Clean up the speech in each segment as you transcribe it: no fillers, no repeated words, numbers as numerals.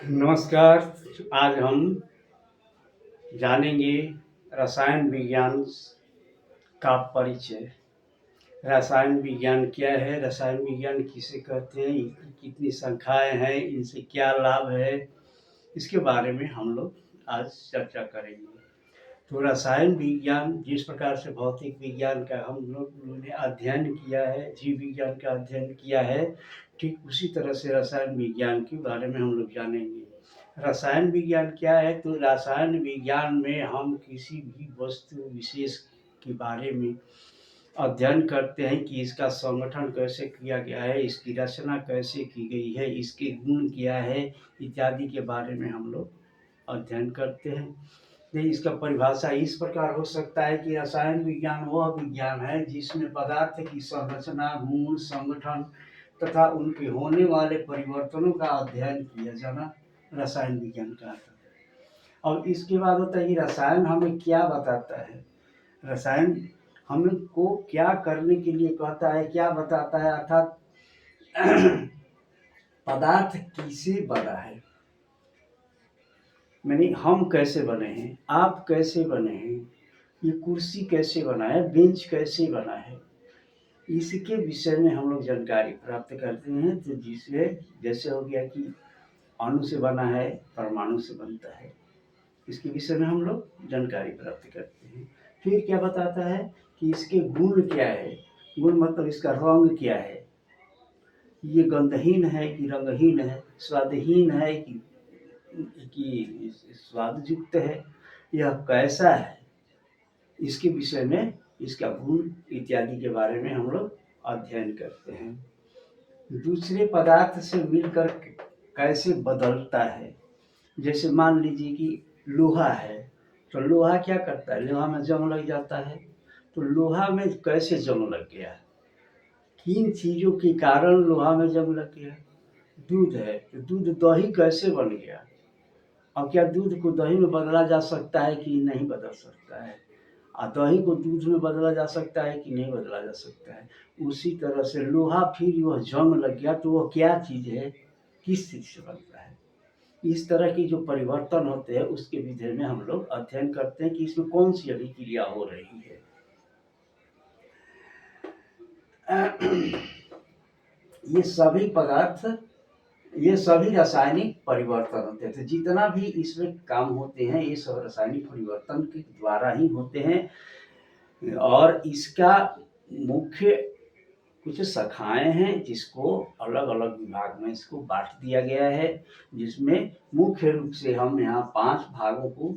नमस्कार। आज हम जानेंगे रसायन विज्ञान का परिचय। रसायन विज्ञान क्या है, रसायन विज्ञान किसे कहते हैं, इनकी कितनी शाखाएं हैं, इनसे क्या लाभ है, इसके बारे में हम लोग आज चर्चा करेंगे। तो रसायन विज्ञान जिस प्रकार से भौतिक विज्ञान का हम लोगों ने अध्ययन किया है, जीव विज्ञान का अध्ययन किया है, ठीक उसी तरह से रसायन विज्ञान के बारे में हम लोग जानेंगे। रसायन विज्ञान क्या है? तो रसायन विज्ञान में हम किसी भी वस्तु विशेष के बारे में अध्ययन करते हैं कि इसका संगठन कैसे किया गया है, इसकी रचना कैसे की गई है, इसके गुण क्या है, इत्यादि के बारे में हम लोग अध्ययन करते हैं। नहीं, इसका परिभाषा इस प्रकार हो सकता है कि रसायन विज्ञान वह विज्ञान है जिसमें पदार्थ की संरचना, गुण, संगठन तथा उनके होने वाले परिवर्तनों का अध्ययन किया जाना रसायन विज्ञान का आता है। और इसके बाद होता है कि रसायन हमें क्या बताता है, रसायन हमको क्या करने के लिए कहता है, क्या बताता है, अर्थात पदार्थ किसे बना है, मैंने हम कैसे बने हैं, आप कैसे बने हैं, ये कुर्सी कैसे बना है, बेंच कैसे बना है, इसके विषय में हम लोग जानकारी प्राप्त करते हैं। तो जिससे जैसे हो गया कि अणु से बना है, परमाणु से बनता है, इसके विषय में हम लोग जानकारी प्राप्त करते हैं। फिर क्या बताता है कि इसके गुण क्या है, गुण मतलब इसका रंग क्या है, ये गंधहीन है कि रंगहीन है, स्वादहीन है कि स्वादयुक्त है, यह कैसा है, इसके विषय में इसका गुण इत्यादि के बारे में हम लोग अध्ययन करते हैं। दूसरे पदार्थ से मिलकर कैसे बदलता है, जैसे मान लीजिए कि लोहा है, तो लोहा क्या करता है, लोहा में जंग लग जाता है, तो लोहा में कैसे जंग लग गया, किन चीज़ों के कारण लोहा में जंग लग गया। दूध है तो दूध दही कैसे बन गया, और क्या दूध को दही में बदला जा सकता है कि नहीं बदल सकता है, और दही को दूध में बदला जा सकता है कि नहीं बदला जा सकता है। उसी तरह से लोहा फिर वह जंग लग गया तो वह क्या चीज़ है, किस चीज़ से बनता है, इस तरह की जो परिवर्तन होते हैं उसके विषय में हम लोग अध्ययन करते हैं कि इसमें कौन सी अभिक्रिया हो रही है। ये सभी पदार्थ, ये सभी रासायनिक परिवर्तन होते हैं, तो जितना भी इसमें काम होते हैं ये सब रासायनिक परिवर्तन के द्वारा ही होते हैं। और इसका मुख्य कुछ शाखाएं हैं जिसको अलग अलग विभाग में इसको बांट दिया गया है, जिसमें मुख्य रूप से हम यहाँ 5 भागों को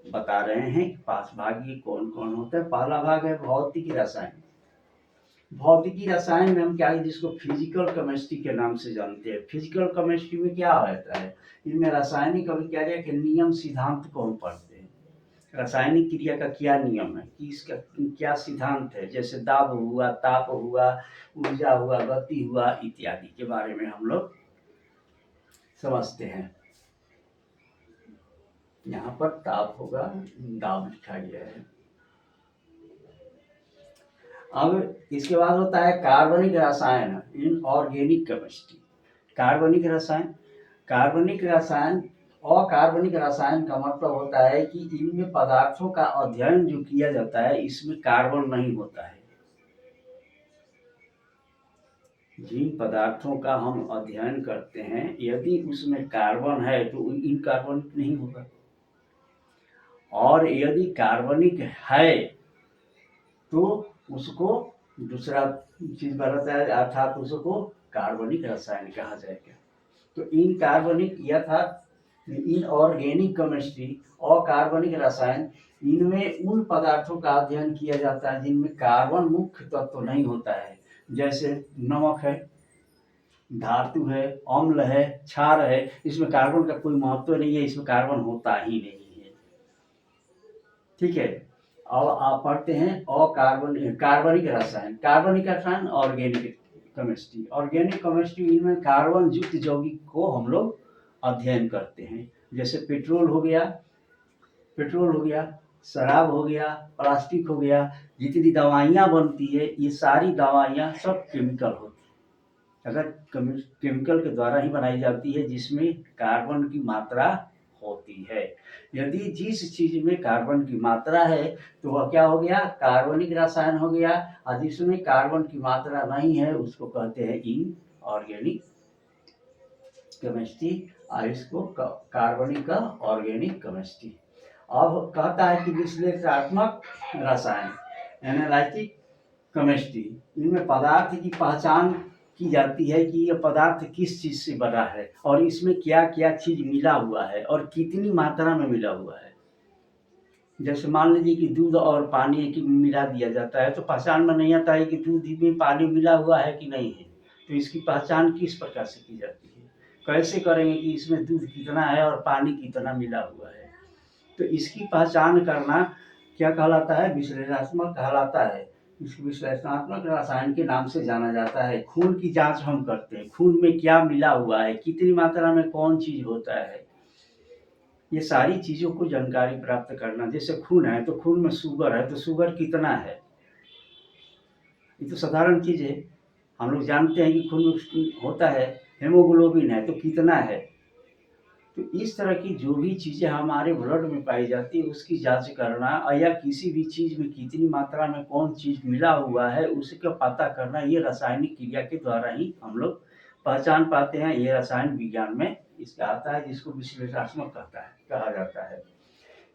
बता रहे हैं। 5 भाग ये कौन कौन होता है। पहला भाग है भौतिकी रसायन। भौतिकी रसायन में हम क्या है, जिसको फिजिकल केमिस्ट्री के नाम से जानते हैं। फिजिकल केमिस्ट्री में क्या होता है, इनमें रासायनिक अभिक्रिया के नियम सिद्धांत को हम पढ़ते हैं। रासायनिक क्रिया का क्या नियम है कि इसका क्या सिद्धांत है, जैसे दाब हुआ, ताप हुआ, ऊर्जा हुआ, गति हुआ इत्यादि के बारे में हम लोग समझते हैं। यहाँ पर ताप होगा, दाब लिखा गया है। अब इसके बाद होता है कार्बनिक रसायन, इनऑर्गेनिक केमिस्ट्री। कार्बनिक रसायन, कार्बनिक रसायन, अकार्बनिक रसायन का मतलब होता है कि इनमें पदार्थों का अध्ययन जो किया जाता है इसमें कार्बन नहीं होता है। जिन पदार्थों का हम अध्ययन करते हैं यदि उसमें कार्बन है तो इनकार्बनिक नहीं होगा, और यदि कार्बनिक है तो उसको दूसरा चीज बनाता है, अर्थात उसको कार्बनिक रसायन कहा जाएगा। तो इनकार्बनिक अर्थात इनऑर्गेनिक केमिस्ट्री, अकार्बनिक रसायन, इनमें उन पदार्थों का अध्ययन किया जाता है जिनमें कार्बन मुख्य तत्व तो नहीं होता है। जैसे नमक है, धातु है, अम्ल है, क्षार है, इसमें कार्बन का कोई महत्व नहीं है, इसमें कार्बन होता ही नहीं है। ठीक है। अब आप पढ़ते हैं कार्बनिक रसायन। कार्बनिक रसायन ऑर्गेनिक केमिस्ट्री। ऑर्गेनिक केमिस्ट्री इनमें कार्बन युक्त यौगिक को हम लोग अध्ययन करते हैं। जैसे पेट्रोल हो गया, शराब हो गया, प्लास्टिक हो गया, जितनी दवाइयाँ बनती है ये सारी दवाइयाँ सब केमिकल होती हैं। अगर केमिकल के द्वारा ही बनाई जाती है जिसमें कार्बन की मात्रा होती है। यदि जिस चीज़ में कार्बन की मात्रा है तो वह क्या हो गया, कार्बनिक रसायन हो गया, और जिसमें कार्बन की मात्रा नहीं है उसको कहते हैं इनऑर्गेनिक केमिस्ट्री, और इसको कार्बनिक का ऑर्गेनिक केमिस्ट्री। अब कहता है कि विश्लेषणात्मक रसायन एनालिटिक केमिस्ट्री, इनमें पदार्थ की पहचान की जाती है कि यह पदार्थ किस चीज़ से बना है और इसमें क्या क्या चीज़ मिला हुआ है और कितनी मात्रा में मिला हुआ है। जैसे मान लीजिए कि दूध और पानी की मिला दिया जाता है तो पहचान में नहीं आता है कि दूध में पानी मिला हुआ है कि नहीं है, तो इसकी पहचान किस प्रकार से की जाती है, कैसे करेंगे कि इसमें दूध कितना है और पानी कितना मिला हुआ है। तो इसकी पहचान करना क्या कहलाता है, विश्लेषणात्मक कहलाता है। इस विश्लेषणात्मक रसायन के नाम से जाना जाता है। खून की जांच हम करते हैं, खून में क्या मिला हुआ है, कितनी मात्रा में कौन चीज़ होता है, ये सारी चीज़ों को जानकारी प्राप्त करना। जैसे खून है तो खून में शुगर है तो शुगर कितना है, ये तो साधारण चीज़ है। हम लोग जानते हैं कि खून में होता है, हेमोग्लोबिन है तो कितना है। तो इस तरह की जो भी चीज़ें हमारे ब्लड में पाई जाती है उसकी जांच करना, या किसी भी चीज़ में कितनी मात्रा में कौन चीज़ मिला हुआ है उसका पता करना, ये रासायनिक क्रिया के द्वारा ही हम लोग पहचान पाते हैं। ये रसायन विज्ञान में इसका आता है, जिसको विश्लेषणात्मक कहा जाता है।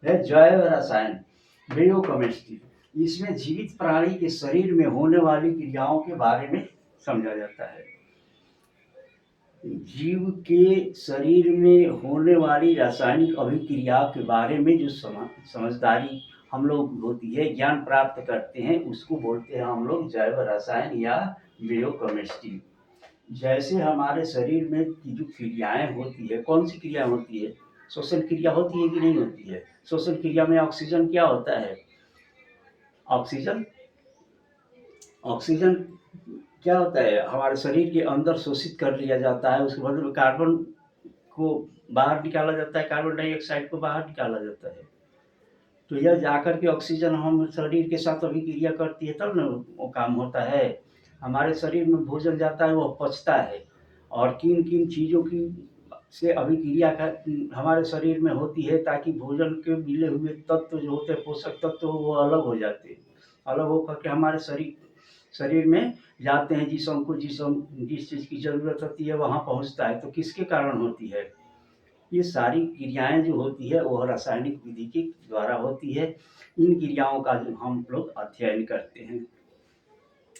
यह जैव रसायन बायोकेमिस्ट्री, इसमें जीवित प्राणी के शरीर में होने वाली क्रियाओं के बारे में समझा जाता है। जीव के शरीर में होने वाली रासायनिक अभिक्रिया के बारे में जो समझदारी हम लोग होती है, ज्ञान प्राप्त करते हैं, उसको बोलते हैं हम लोग जैव रसायन या बायोकेमिस्ट्री। जैसे हमारे शरीर में की जो क्रियाएं होती है, कौन सी क्रिया होती है, श्वसन क्रिया होती है कि नहीं होती है। श्वसन क्रिया में ऑक्सीजन क्या होता है, ऑक्सीजन ऑक्सीजन क्या होता है, हमारे शरीर के अंदर शोषित कर लिया जाता है, उसके बदले में कार्बन को बाहर निकाला जाता है, कार्बन डाइऑक्साइड को बाहर निकाला जाता है। तो यह जाकर के ऑक्सीजन हम शरीर के साथ अभिक्रिया करती है तब ना वो काम होता है। हमारे शरीर में भोजन जाता है, वह पचता है, और किन किन चीज़ों की से अभिक्रिया का हमारे शरीर में होती है ताकि भोजन के मिले हुए तत्व जो होते हैं, पोषक तत्व, वो अलग हो जाते हैं। अलग होकर के हमारे शरीर में जाते हैं, जिस चीज़ की ज़रूरत होती है वहाँ पहुँचता है। तो किसके कारण होती है, ये सारी क्रियाएं जो होती है वह रासायनिक विधि के द्वारा होती है। इन क्रियाओं का जो हम लोग अध्ययन करते हैं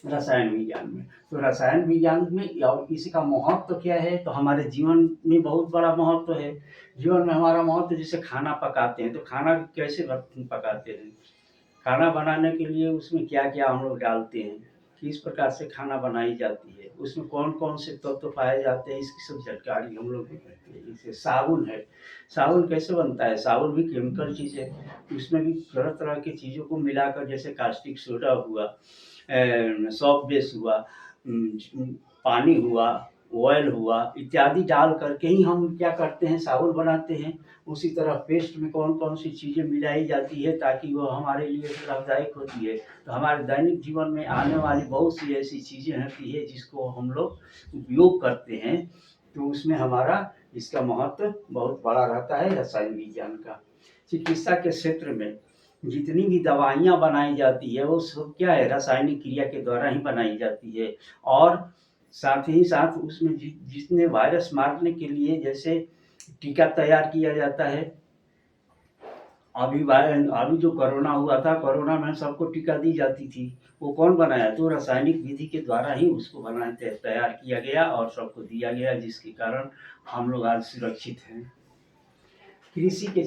रसायन विज्ञान में। तो रसायन विज्ञान में और इसका महत्व तो क्या है, तो हमारे जीवन में बहुत बड़ा महत्व है। जीवन में हमारा महत्व, जैसे खाना पकाते हैं तो खाना कैसे पकाते हैं, खाना बनाने के लिए उसमें क्या क्या हम लोग डालते हैं, किस प्रकार से खाना बनाई जाती है, उसमें कौन कौन से तत्व पाए जाते हैं, इसकी सब जानकारी हम लोग भी करते हैं। जैसे साबुन है, साबुन कैसे बनता है, साबुन भी केमिकल चीज़ है, उसमें भी तरह तरह की चीज़ों को मिलाकर, जैसे कास्टिक सोडा हुआ, सॉफ्ट बेस हुआ, पानी हुआ, ऑयल हुआ, इत्यादि डाल करके ही हम क्या करते हैं, साबुन बनाते हैं। उसी तरह पेस्ट में कौन कौन सी चीज़ें मिलाई जाती है ताकि वह हमारे लिए लाभदायक होती है। तो हमारे दैनिक जीवन में आने वाली बहुत सी ऐसी चीज़ें होती है जिसको हम लोग उपयोग करते हैं, तो उसमें हमारा इसका महत्व बहुत बड़ा रहता है रसायन विज्ञान का। चिकित्सा के क्षेत्र में जितनी भी दवाइयाँ बनाई जाती है वो सब क्या है, रासायनिक क्रिया के द्वारा ही बनाई जाती है। और साथ ही साथ उसमें जितने वायरस मारने के लिए जैसे टीका तैयार किया जाता है, अभी जो कोरोना हुआ था, कोरोना में सबको टीका दी जाती थी, वो कौन बनाया, तो रासायनिक विधि के द्वारा ही उसको तैयार किया गया और सबको दिया गया, जिसके कारण हम लोग आज सुरक्षित हैं। कृषि के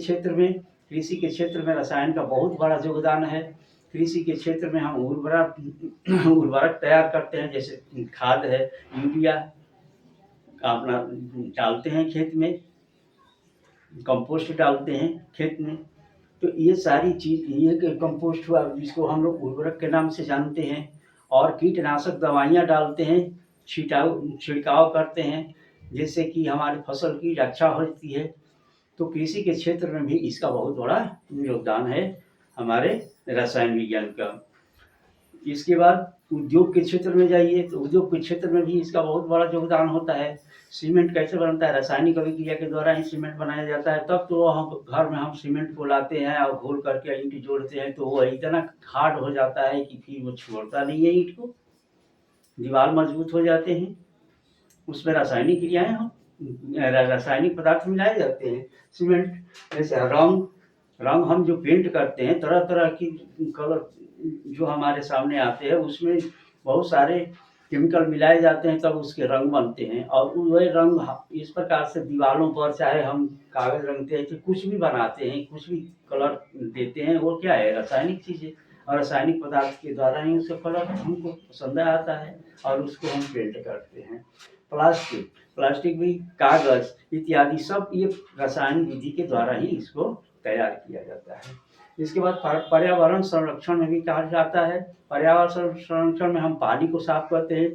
क्षेत्र में रसायन का बहुत बड़ा योगदान है। कृषि के क्षेत्र में हम उर्वरक तैयार करते हैं, जैसे खाद है, यूरिया अपना डालते हैं खेत में, कंपोस्ट डालते हैं खेत में। तो ये सारी चीज़, ये कंपोस्ट हुआ जिसको हम लोग उर्वरक के नाम से जानते हैं, और कीटनाशक दवाइयाँ डालते हैं, छिड़काव करते हैं, जिससे कि हमारी फसल की रक्षा होती है। तो कृषि के क्षेत्र में भी इसका बहुत बड़ा योगदान है हमारे रसायन विज्ञान का। इसके बाद उद्योग के क्षेत्र में जाइए तो उद्योग के क्षेत्र में भी इसका बहुत बड़ा योगदान होता है। सीमेंट कैसे बनता है? रासायनिक अभिक्रिया के द्वारा ही सीमेंट बनाया जाता है। तब तो हम घर में हम सीमेंट को लाते हैं और घोल करके ईंट जोड़ते हैं, तो वो इतना हार्ड हो जाता है कि फिर वो छोड़ता नहीं है ईंट को, दीवार मजबूत हो जाते हैं। उसमें रासायनिक क्रियाएं रासायनिक पदार्थ मिलाए जाते हैं। सीमेंट जैसे रंग हम जो पेंट करते हैं, तरह तरह की कलर जो हमारे सामने आते हैं, उसमें बहुत सारे केमिकल मिलाए जाते हैं, तब उसके रंग बनते हैं। और वही रंग इस प्रकार से दीवारों पर चाहे हम कागज रंगते हैं, कुछ भी बनाते हैं, कुछ भी कलर देते हैं, वो क्या है? रासायनिक चीज़ें, और रासायनिक पदार्थ के द्वारा ही उसका कलर हमको पसंद आता है और उसको हम पेंट करते हैं। प्लास्टिक भी, कागज इत्यादि सब ये रसायन विधि के द्वारा ही इसको तैयार किया जाता है। इसके बाद पर्यावरण संरक्षण में भी कहा जाता है। पर्यावरण संरक्षण में हम पानी को साफ करते हैं,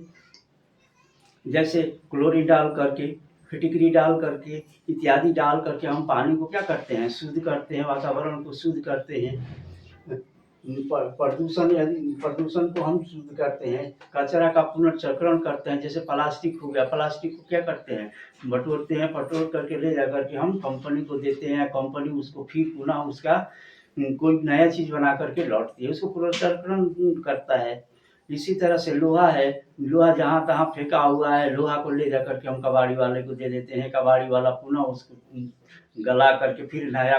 जैसे क्लोरीन डाल करके, फिटकरी डाल करके, इत्यादि डाल करके हम पानी को क्या करते हैं? शुद्ध करते हैं, वातावरण को शुद्ध करते हैं। प्रदूषण को हम शुद्ध करते हैं। कचरा का पुनर्चक्रण करते हैं, जैसे प्लास्टिक हो गया, प्लास्टिक को क्या करते हैं? बटोरते हैं, बटोर करके ले जा करके हम कंपनी को देते हैं, कंपनी उसको फिर पुनः उसका कोई नया चीज़ बना करके लौटती है, उसको पुनर्चक्रण करता है। इसी तरह से लोहा है, लोहा जहाँ तहाँ फेंका हुआ है, लोहा को ले जा करके हम कबाड़ी वाले को दे देते हैं, कबाड़ी वाला पुनः उसको गला करके फिर नया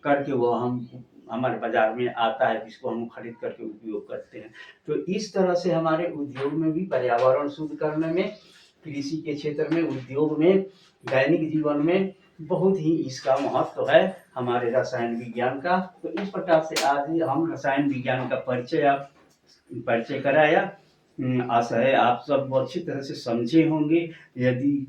करके वो हमारे बाजार में आता है, जिसको हम खरीद करके उपयोग करते हैं। तो इस तरह से हमारे उद्योग में भी पर्यावरण शुद्ध करने में, कृषि के क्षेत्र में, उद्योग में, दैनिक जीवन में बहुत ही इसका महत्व है हमारे रसायन विज्ञान का। तो इस प्रकार से आज हम रसायन विज्ञान का परिचय कराया। आशा है आप सब अच्छी तरह से समझे होंगे। यदि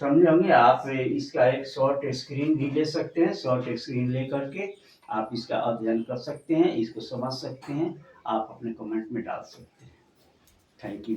समझे होंगे, आप इसका एक शॉर्ट स्क्रीन भी ले सकते हैं। शॉर्ट स्क्रीन ले करके आप इसका अध्ययन कर सकते हैं, इसको समझ सकते हैं, आप अपने कमेंट में डाल सकते हैं। Thank you.